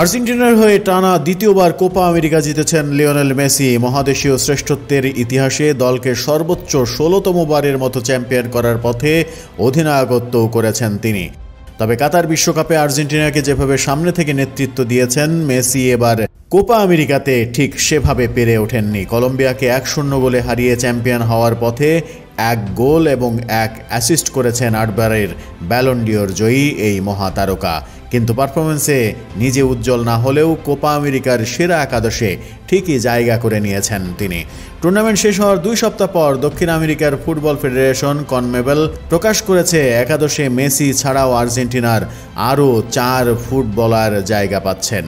আর্জেন্টিনার হয়ে টানা দ্বিতীয়বার কোপা আমেরিকা জিতেছেন লিওনেল মেসি। মহাদেশীয় শ্রেষ্ঠত্বের ইতিহাসে দলকে সর্বোচ্চ ১৬তম বারের মতো চ্যাম্পিয়ন করার পথে অধিনায়কত্বও করেছেন তিনি। তবে কাতার বিশ্বকাপে আর্জেন্টিনাকে যেভাবে সামনে থেকে নেতৃত্ব দিয়েছেন, মেসি এবার কোপা আমেরিকাতে ঠিক সেভাবে পেরে ওঠেননি। কলম্বিয়াকে ১-০ গোলে হারিয়ে চ্যাম্পিয়ন হওয়ার পথে ১ গোল এবং ১ অ্যাসিস্ট করেছেন ৮ বারের ব্যালন ডিওর জয়ী এই মহাতারকা। কিন্তু পারফরমেন্সে নিজে উজ্জ্বল না হলেও কোপা আমেরিকার সেরা একাদশে ঠিকই জায়গা করে নিয়েছেন তিনি। টুর্নামেন্ট শেষ হওয়ার ২ সপ্তাহ পর দক্ষিণ আমেরিকার ফুটবল ফেডারেশন কনমেবল প্রকাশ করেছে একাদশে মেসি ছাড়াও আর্জেন্টিনার আরও ৪ ফুটবলার জায়গা পাচ্ছেন।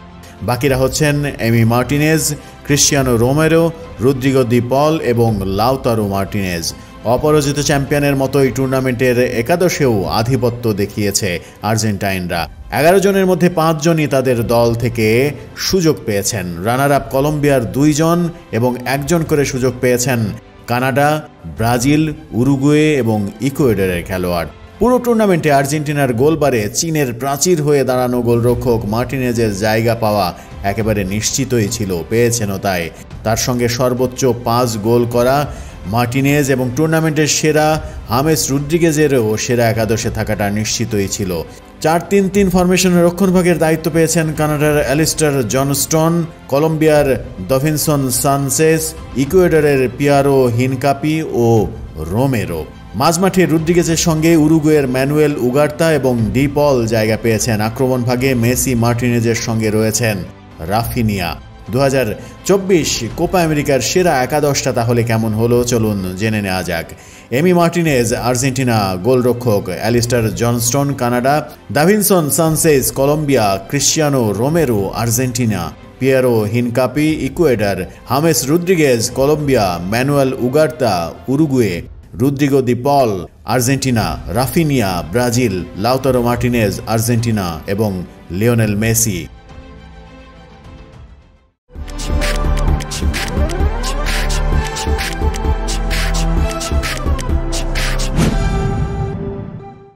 বাকিরা হচ্ছেন Emi Martinez, Cristiano Romero, Rodrigo De Paul এবং লাউতারো মার্টিনেজ। অপরাজিত চ্যাম্পিয়নের মতোই টুর্নামেন্টের একাদশেও আধিপত্য দেখিয়েছে আর্জেন্টাইনরা। ১১ জনের মধ্যে ৫ জনই তাদের দল থেকে সুযোগ পেয়েছেন। রানার আপ কলম্বিয়ার ২ জন এবং ১ জন করে সুযোগ পেয়েছেন কানাডা, ব্রাজিল, উরুগুয়ে এবং ইকুয়েডরের খেলোয়াড়। পুরো টুর্নামেন্টে আর্জেন্টিনার গোলবারে চীনের প্রাচীর হয়ে দাঁড়ানো গোলরক্ষক মার্টিনেজের জায়গা পাওয়া একেবারে নিশ্চিতই ছিল, পেয়েছেনও তাই। তার সঙ্গে সর্বোচ্চ ৫ গোল করা মার্টিনেজ এবং টুর্নামেন্টের সেরা হামেস রদ্রিগেজেরও সেরা একাদশে থাকাটা নিশ্চিতই ছিল। ৪-৩-৩ ফরমেশনের রক্ষণভাগের দায়িত্ব পেয়েছেন কানাডার অ্যালিস্টার জনস্টন, কলম্বিয়ার দাভিনসন সানচেজ, ইকুয়েডরের পিয়ারো হিনকাপি ও রোমেরো। মাঝমাঠে রদ্রিগেজের সঙ্গে উরুগুয়ের ম্যানুয়েল উগার্তা এবং ডি পল জায়গা পেয়েছেন। আক্রমণভাগে মেসি মার্টিনেজের সঙ্গে রয়েছেন রাফিনিয়া। ২০২৪ কোপা আমেরিকার সেরা একাদশটা তাহলে কেমন হলো চলুন জেনে নেওয়া যাক। এমি মার্টিনেজ আর্জেন্টিনা, গোলরক্ষক Alistair Johnston Canada, Davinson Sanchez Colombia, Cristiano Romero Argentina, Piero Hincapie Ecuador, James Rodriguez Colombia, Manuel Ugarte Uruguay, Rodrigo De Paul Argentina, Raphinha Brazil, Lautaro Martinez Argentina এবং লিওনেল মেসি